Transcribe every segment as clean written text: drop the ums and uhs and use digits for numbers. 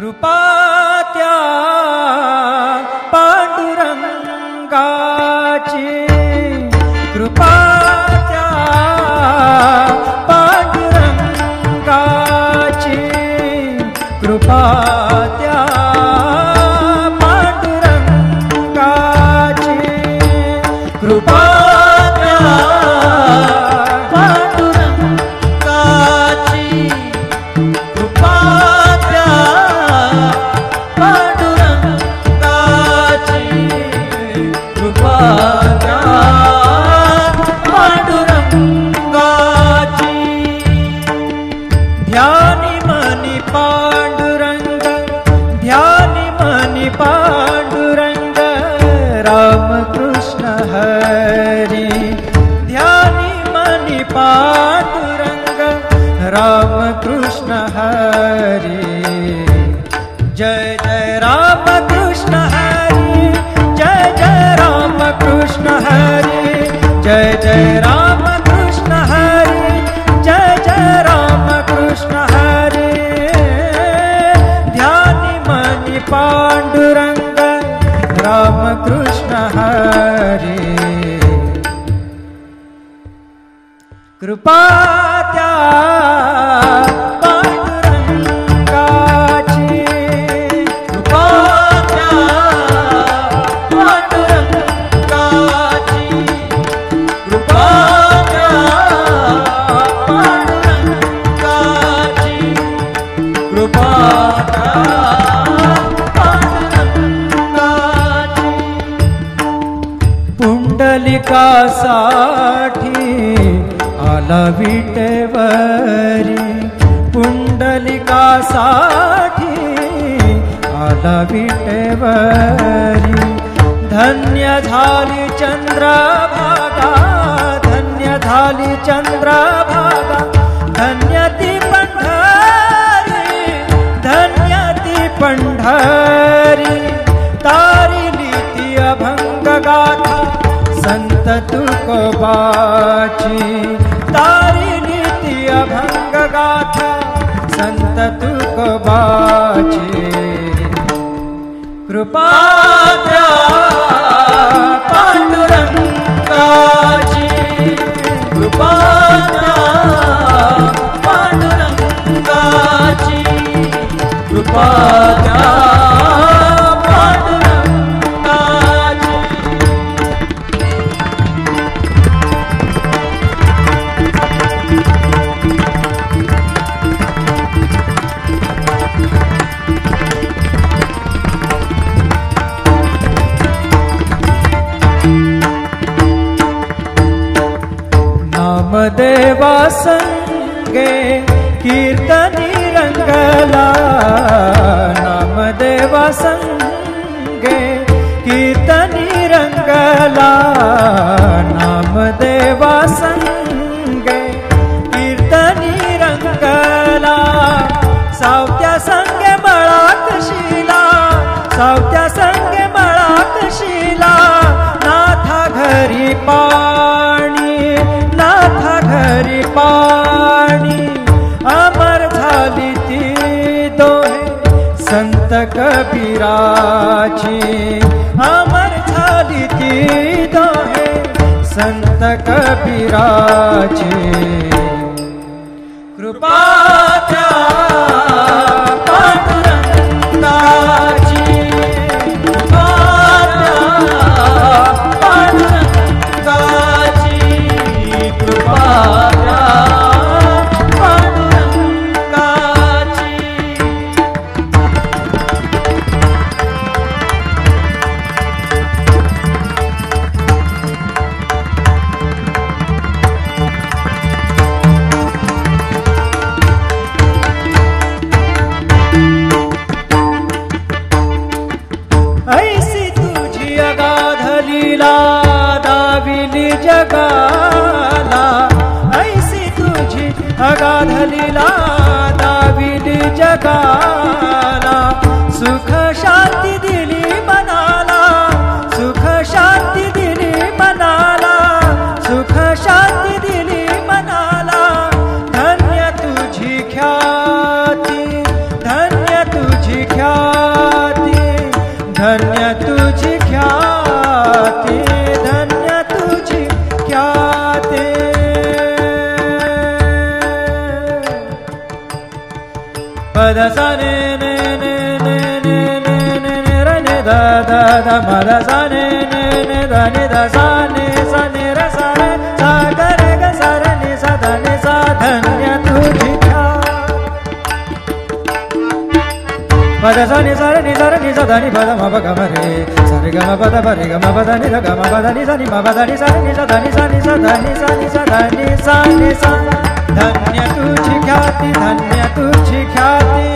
कृपा त्या पांडुरंगाची, कृपा त्या पांडुरंगाची, कृपा त्या पांडुरंगाची, कृपा त्या पांडुरंगाची, कृपा त्या पांडुरंगाची, कृपा त्या पांडुरंगाची. ध्यानी मनी पांडुरंग, ध्यानी मनी पांडुरंग, रामकृष्ण हरी. ध्यानी मनी पांडुरंग, रामकृष्ण हरी. जय जय रामकृष्ण हरी, जय जय रामकृष्ण हरी, जय जय रामकृष्ण हरी, जय जय रामकृष्ण हरी. ध्यानी मनी पांडुरंग, रामकृष्ण हरी. कृपा त्या पांडुरंगाची, कृपा त्या पांडुरंगाची, कृपा त्या पांडुरंगाची, कृपा त्या पांडुरंगाची. पुंडलिकासाठी आला विटेवरी, पुंडलिकासाठी आला विटेवरी. धन्य झाली चंद्रभागा, धन्य झाली चंद्रभागा, धन्य ती पंढरी, धन्य ती पंढरी. तारिली ती अभंग गाथा संत तुकोबाची, तारिली ती अभंग गाथा संत तुकोबाची. कृपा त्या पांडुरंगाची, कृपा त्या पांडुरंगाची, कृपा त्या पांडुरंगाची. नामदेवा संगे कीर्तनी रंगला, नामदेवा संगे कीर्तनी रंगला, नामदेवा संगे कीर्तनी रंगला. सावत्या संगे मळात शिला, सावत्या संगे मळात शिला. नाथा घरी पाणी, नाथा घरी पाणी. अमर झाली ती दोहे संत कबीराची, अमर झाली ती दोहे संत कबीराची. कृपा त्या पांडुरंगाची, कृपा त्या पांडुरंगाची, कृपा त्या पांडुरंगाची. ऐसी तुझी अगाध लीला दाविली जगाला, ऐसी तुझी अगाध लीला दाविली जगाला. सुख शांती दिली मनाला, सुख शांती दिली मनाला, सुख शांती दिली मनाला. धन्य तुझी ख्याती, धन्य तुझी ख्याती. धन्य तुझी ख्याती, धन्य तुझी ख्याती. पद सा ने ने ने ने ने ने ने ने र ने दा दा दा म दा सा ने ने ने दा ने दा सा ने र सा रे सा ग रे ग सा र ने सा दा ने सा. धन्य तुझी पद सा नि सा नि सा नि सा धा नि पद म प ग म रे सा रे ग म प द प रे ग म प द नि ध ग म प द नि सा नि म प द नि सा नि सा धा नि सा नि सा धा नि सा नि सा धा नि सा नि सा. धन्य तुझी ख्याती, धन्य तुझी ख्याती,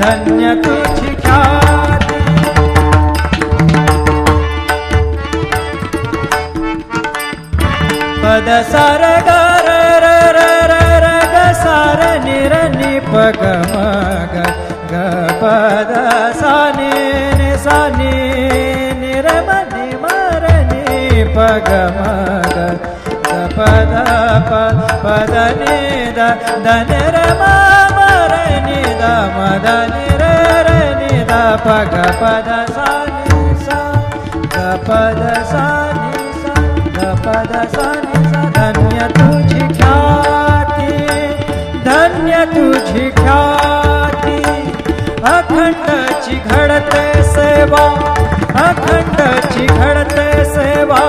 धन्य तुझी ख्याती. पद सा र ग र र र र र ग सा र नि र नि प ग म ग ग प द सा नि नि सा नि नि र म नि म र नि प ग म ग ग प द प प द नि द द नि र म म र नि द म द नि र र नि द प ग प द सा नि सा ग प द सा नि सा ग प द सा नि सा. धन्य तुझी ख्याती, धन्य तुझी ख्याती. अखंडची घडते सेवा, अखंडची घडते सेवा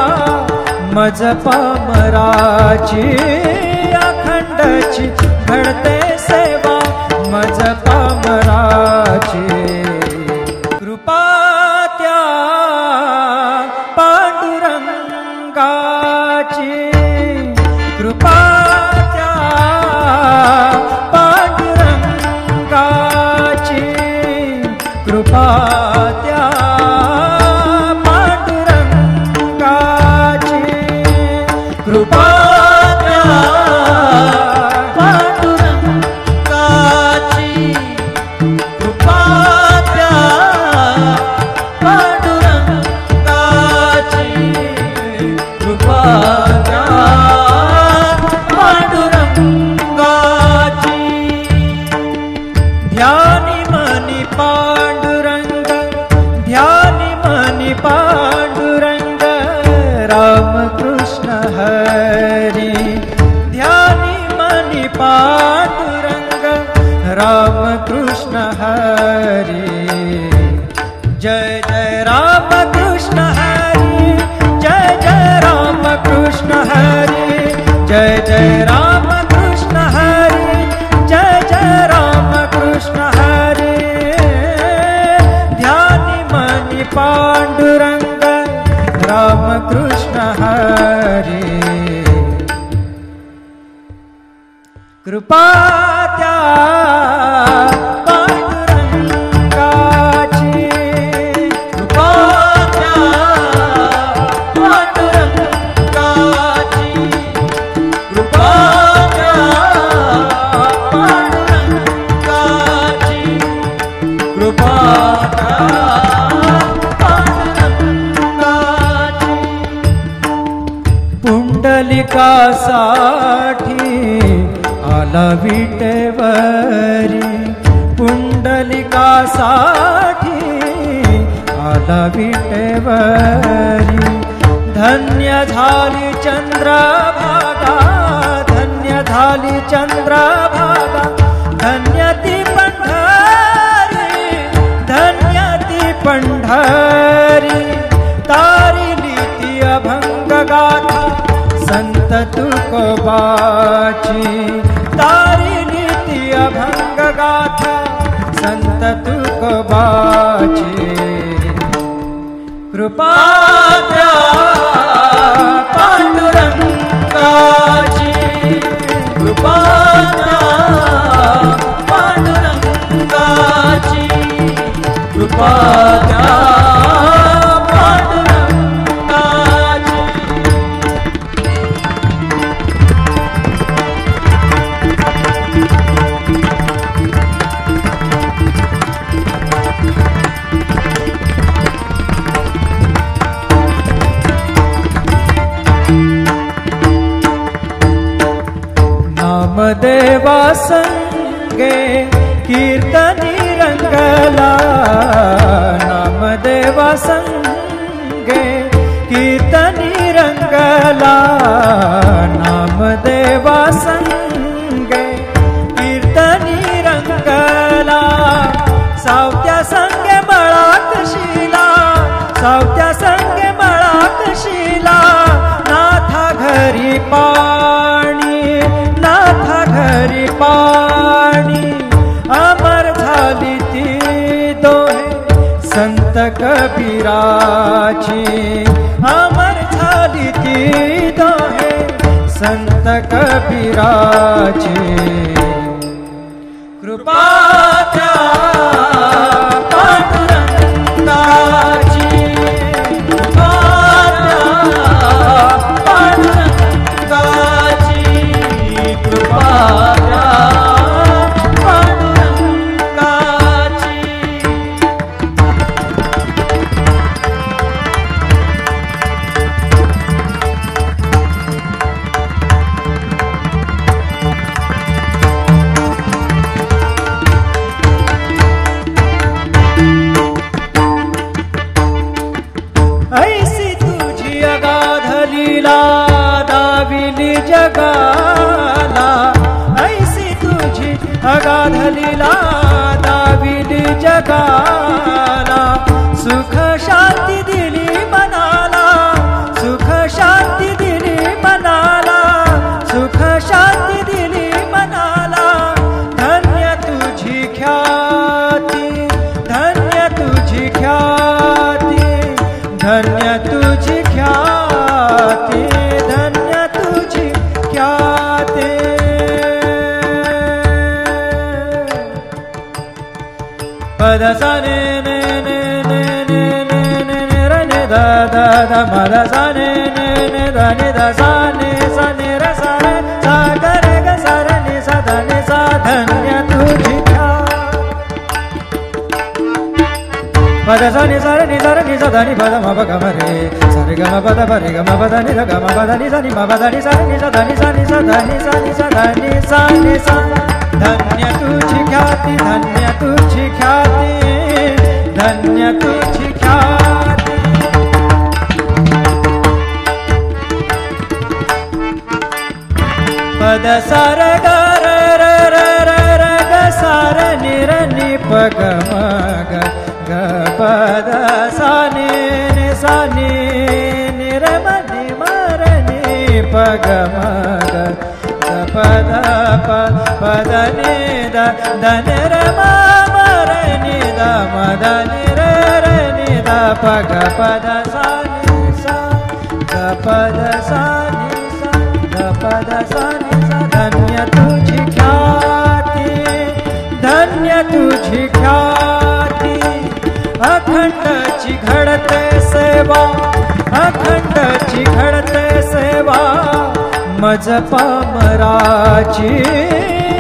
मज पामराची. अखंडची घडते सेवा मज पामराची. कृपा त्या पांडुरंगाची, कृपा त्या पांडुरंगाची, कृपा त्या पांडुरंगाची, कृपा त्या पांडुरंगाची, कृपा त्या पांडुरंगाची, कृपा त्या पांडुरंगाची. ध्यानी मनी पांडुरंग, ध्यानी मनी पांडुरंग, रामकृष्ण हरी. ध्यानी मनी पांडुरंग, रामकृष्ण हरी. जय जय रामकृष्ण हरी, जय जय रामकृष्ण हरी, जय जय रामकृष्ण हरी, जय जय रामकृष्ण हरी. ध्यानी मनी पांडुरंग, रामकृष्ण हरी. कृपा त्या पांडुरंगाची, कृपा त्या पांडुरंगाची, कृपा त्या पांडुरंगाची, कृपा त्या पांडुरंगाची. पुंडलिकासाठी आला विटेवरी, पुंडलिकासाठी आला विटेवरी. धन्य झाली चंद्रभागा, धन्य झाली चंद्रभागा, धन्य ती पंढरी, धन्य ती पंढरी. तारिली ती अभंग गाथा संत तुकोबाची, तारिली ती अभंग गाथा संत तुकोबाची. कृपा त्या पांडुरंगाची, कृपा त्या पांडुरंगाची, कृपा त्या पांडुरंगाची. नामदेवा संगे कीर्तनी रंगला, नामदेव संगे कीर्तनी रंगला नामदेवा संगे कीर्तनी रंगला सावत्या संगे मळाक शिला सावत्या संगे मळाक शिला नाथा घरी पाणी नाथा घरी पाणी अमर झाली ती दोहे संत कबीराची अमर झाली ती दोहे संत कबीराची कृपा त्या पांडुरंगाची कृपा त्या पांडुरंगाची कृपा त्या पांडुरंगाची ऐसी तुझी अगाध लीला दाविली जगाला ऐसी तुझी अगाध लीला दाविली जगाला सुख शांती दिली मनाला सुख शांती दिली मनाला सुख शांती दिली मनाला धन्य तुझी ख्याती धन्य तुझी ख्याती धन्य तुझी ख्याती धन्य तुझी ख्याती पद सा ने ने ने ने ने ने ने ने र ने दा दा दा मद सा ने ने ने दा ने दा सा ने र सा रे सा ग रे ग सा रे नि सा धा नि सा धन्य तुझी पद सा नि सा रे नि सा धा नि पद म प ग म रे सा रे ग म पद प रे ग म पद नि ध ग म पद नि सा नि म पद नि सा नि सा धा नि सा नि सा धा नि सा नि सा धा नि सा नि सा धन्य तुझी ख्याती धन्य तुझी ख्याती धन्य तुझी ख्याती पद सा र ग र र र र र ग सा र नि र नि प ग म ग ग पद सा नि नि सा नि नि र म नि म र नि प ग म ग ग पद प पद नि द द नि र म म र नि द म द नि र र नि द प ग पद सा नि सा ग पद सा नि सा ग पद सा नि सा धन्य तुझी ख्याती धन्य तुझी ख्याती अखंडची घडते सेवा अखंडची घडते सेवा मज पामराची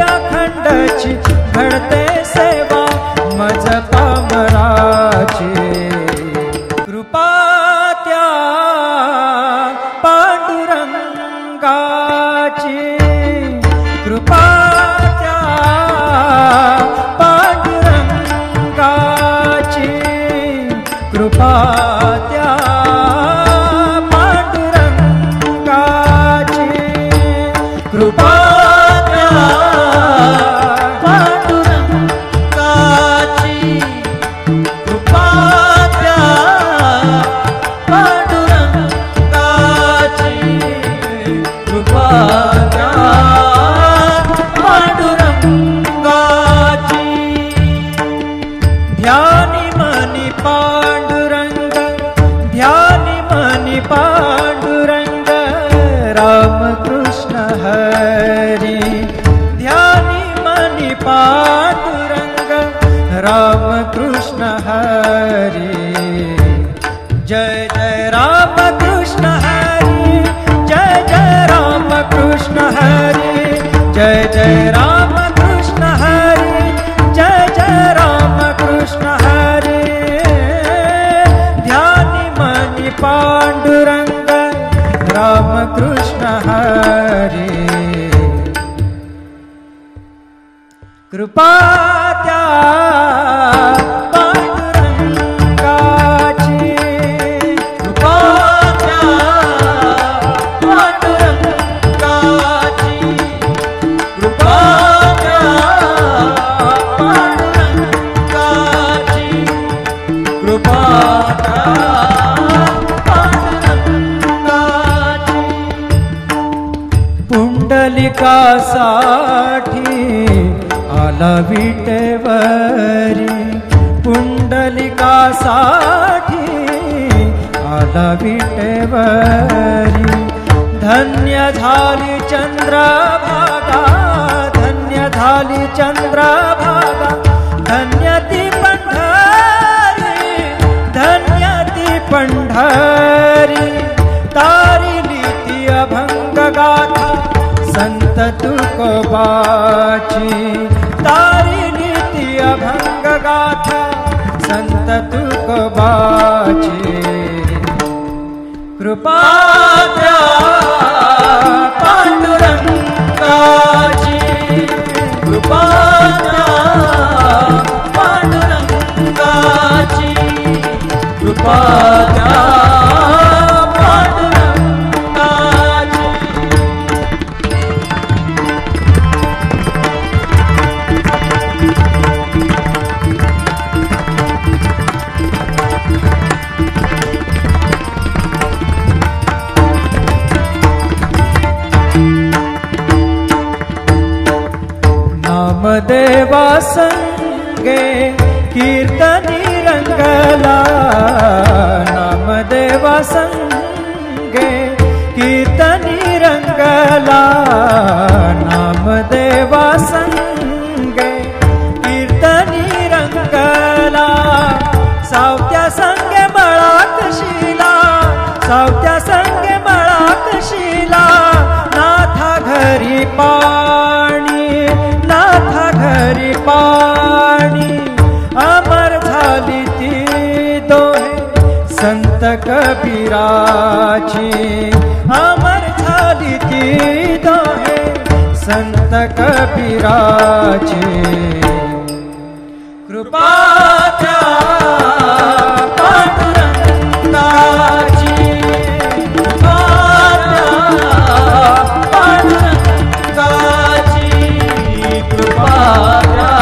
अखंडची घडते सेवा मज पामराची कृपा त्या पांडुरंगाची कृपा त्या पांडुरंगाची कृपा त्या पांडुरंगाची कृपा त्या पांडुरंगाची कृपा त्या पांडुरंगाची कृपा त्या पांडुरंगाची ध्यानी मनी पांडुरंग ध्यानी मनी पांडुरंग रामकृष्ण हरी ध्यानी मनी पांडुरंग रामकृष्ण हरी जय जय रामकृष्ण हरी जय जय रामकृष्ण हरी जय जय रामकृष्ण हरी जय जय रामकृष्ण हरी ध्यानी मनी पांडुरंग रामकृष्ण हरी कृपा त्या पांडुरंगाची पुंडलिकासाठी आला विटेवरी, पुंडलिकासाठी आला विटेवरी। धन्य झाली चंद्रभागा, धन्य झाली चंद्रभागा, धन्य ती पंढरी, धन्य ती पंढरी। तारिली ती अभंग गाथा संत तुकोबाची, तारिली ती अभंग गाथा संत तुकोबाची। कृपा द्या पांडुरंगाची, कृपा द्या पांडुरंगाची, कृपा द्या पांडुरंगाची। नामदेवा संगे कीर्तनी रंगला, नामदेवा संगे कीर्तनी रंगला, नामदेवा संगे कीर्तनी रंगला। सावत्या संगे मळाकशीला, सावत्या संगे मळाकशीला, नाथा घरी पाणी, नाथा घरी पाणी। अमर झाली ती दोहे संत कबीराची, अमर झाली ती दोहे संत कबीराची। कृपा द्या पांडुरंगाची, कृपा द्या पांडुरंगाची, कृपा द्या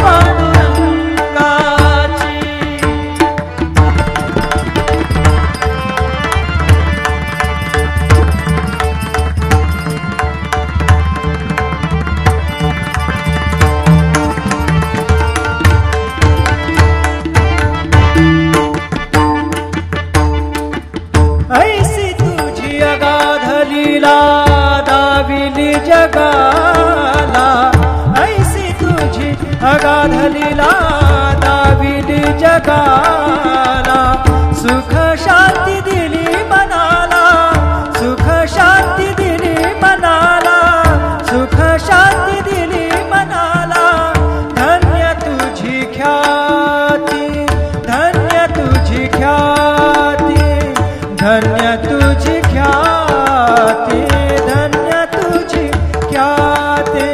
पांडुरंगाची। ऐसी तुझी अगाध लीला दाविली जगाला, ऐसी तुझी अगाध लीला दाविली जगाला। सुख शांती दिली मनाला, सुख शांती दिली मनाला, सुख शांती दिली मनाला। धन्य तुझी ख्याती, धन्य तुझी ख्याती, धन्य तुझी ख्याती, धन्य तुझी ख्याती।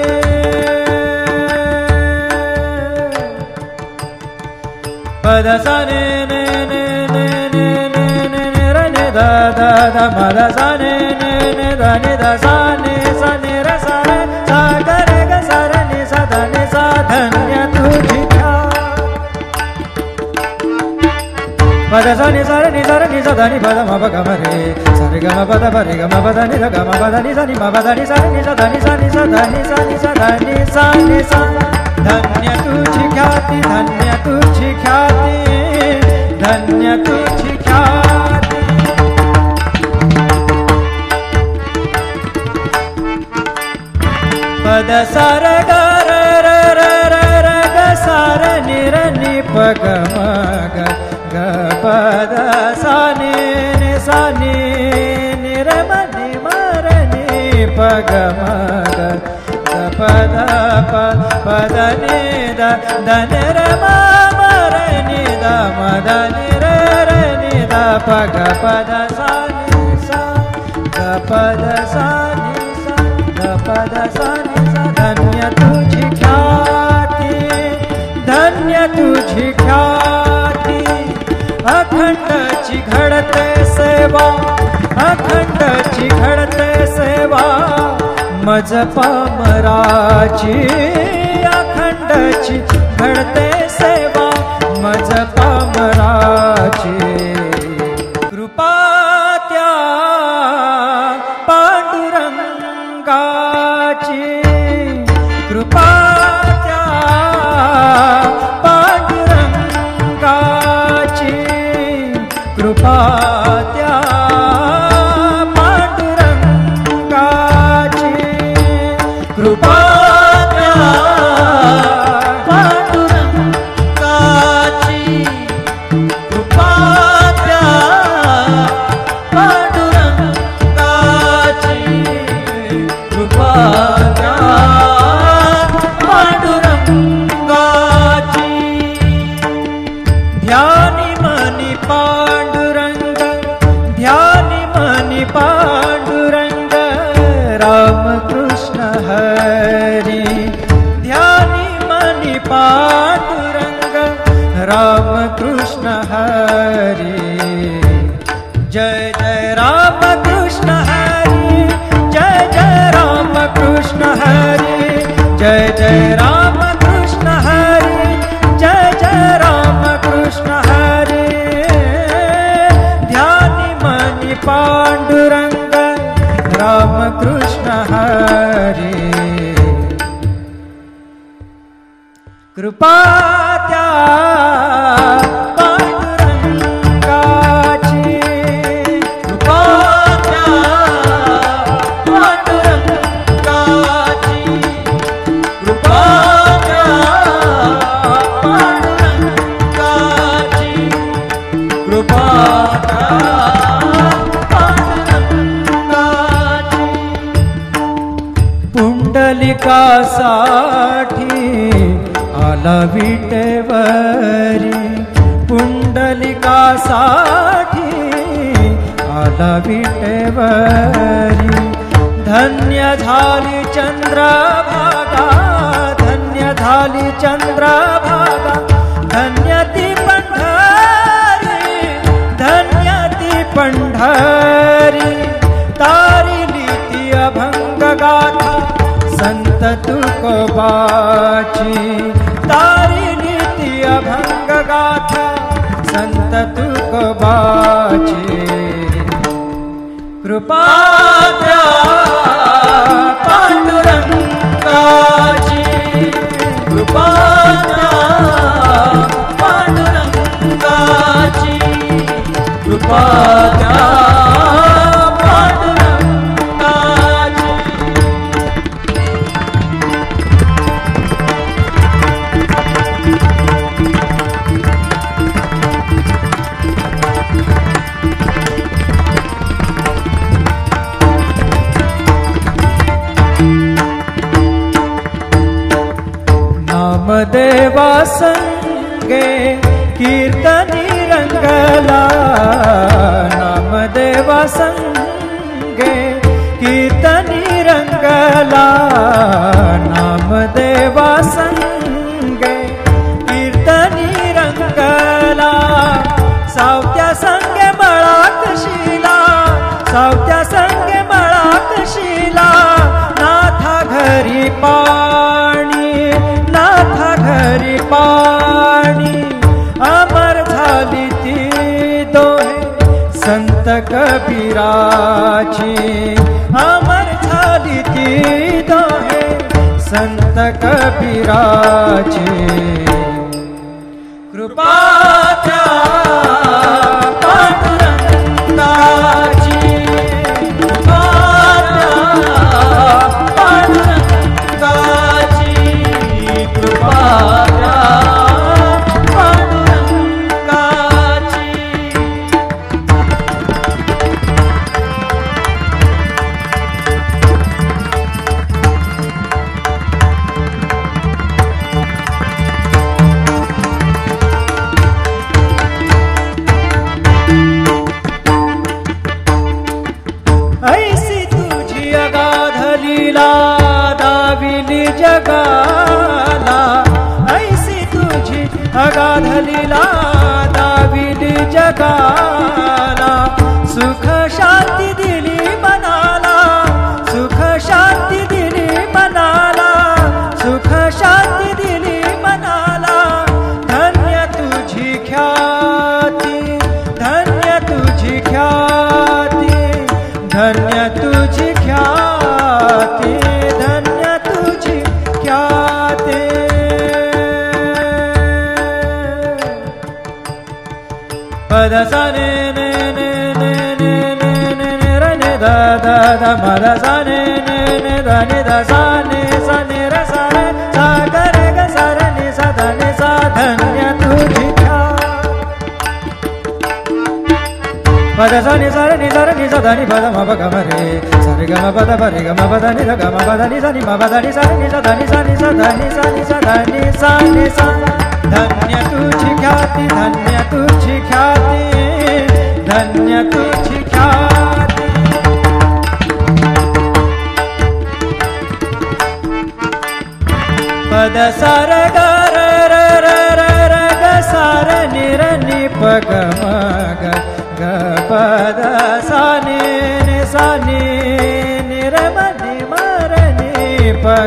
पद सा ने ने ने ने ने ने ने ने र ने द द द म द सा ने ने ने द ने द सा ने र सा रे सा ग रे ग सा र ने सा ध ने सा। धन्य तुझी पद सा नि सा रे नि सा ध नि पद म प ग म रे सा रे ग म प द प रे ग म प द नि ध ग म प द नि सा नि म प द नि सा रे नि सा ध नि सा नि सा ध नि सा नि सा ध नि सा नि सा। धन्य तुझी ख्याती, धन्य तुझी ख्याती, धन्य तुझी ख्याती। पद सा र ग र र र र र ग सा र नि र नि प ग म ग ग प द सा नि नि सा नि नि र म नि म र नि प ग म ग ग प द प प द नि द द नि र म म र नि द म द नि र र नि द प ग प द सा नि सा ग प द सा नि सा ग प द सा नि सा। धन्य तुझी ख्याती, धन्य तुझी ख्याती। अखंडची घडते सेवा, अखंडची घडते सेवा, मज पामराची। अखंडची घडते सेवा, मज पामराची। कृपा त्या पांडुरंगा ध्यानी मनी पांडुरंग, ध्यानी मनी पांडुरंग, राम कृष्ण हरी, ध्यानी मनी पांडुरंग, राम कृष्ण हरी। जय जय राम कृष्ण हरी, जय जय राम कृष्ण हरी, जय जय राम कृष्ण हरी, जय जय राम कृष्ण हरी। ध्यानी मनी पांडुरंग, राम कृष्ण हरी। कृपा त्या पांडुरंगाची, कृपा त्या पांडुरंगाची, कृपा त्या पांडुरंगाची, कृपा त्या पांडुरंगाची। पुंडलिकासाठी आला विटेवरी, पुंडलिकासाठी आला विटेवरी। धन्य झाली चंद्रभागा, धन्य झाली चंद्रभागा, धन्य ती पंढरी, धन्य ती पंढरी। तारिली ती अभंग गाथा संत तुकोबाची, तारिली ती अभंग गाथा संत तुकोबाची। कृपा त्या पांडुरंगाची, कृपा त्या पांडुरंगाची, कृपा त्या पांडुरंगाची। नामदेवा संगे कीर्तनी रंगला, नामदेवा संगे कीर्तनी रंगला, नामदेवा संगे कीर्तनी रंगला। सावत्या संगे मळात शिला, सावत्या संगे मळात शिला। नाथा घरी पाणी, नाथा घरी पाणी, अमर झाली ती दोहे संत कबीराची, अमर झाली ती दोहे संत कबीराची। कृपा त्या पांडुरंगाची, कृपा त्या पांडुरंगाची, कृपा त्या पांडुरंगाची। ऐसी तुझी अगाध लीला दाविली जगाला, ऐसी तुझी अगाध लीला दाविली जगाला। सुख शांती दिली मनाला, सुख शांती दिली मनाला, सुख शांती दिली मनाला। धन्य तुझी ख्याती, धन्य तुझी ख्याती, धन्य तुझी ख्याती, धन्य तुझी ख्याती। पद सा ने ने ने ने ने ने ने ने र ने दा दा दा मद सा ने ने ने दा ने दा सा ने र सा रे सा ग रे ग सा र ने सा धा ने सा। धन्य तुझी पद सा नि सा नि सा नि सा धा नि पद म प ग म रे सा रे ग म प द प रे ग म प द नि ध ग म प द नि सा नि म प द नि सा नि सा धा नि सा नि सा धा नि सा नि सा धा नि सा नि सा। धन्य तुझी ख्याती धन्य तुझी ख्याती धन्य तुझी ख्याती पद सार ग र र र र र ग सार नि र नि प ग म ग ग पद सा नि सा नि र म नि म र नि प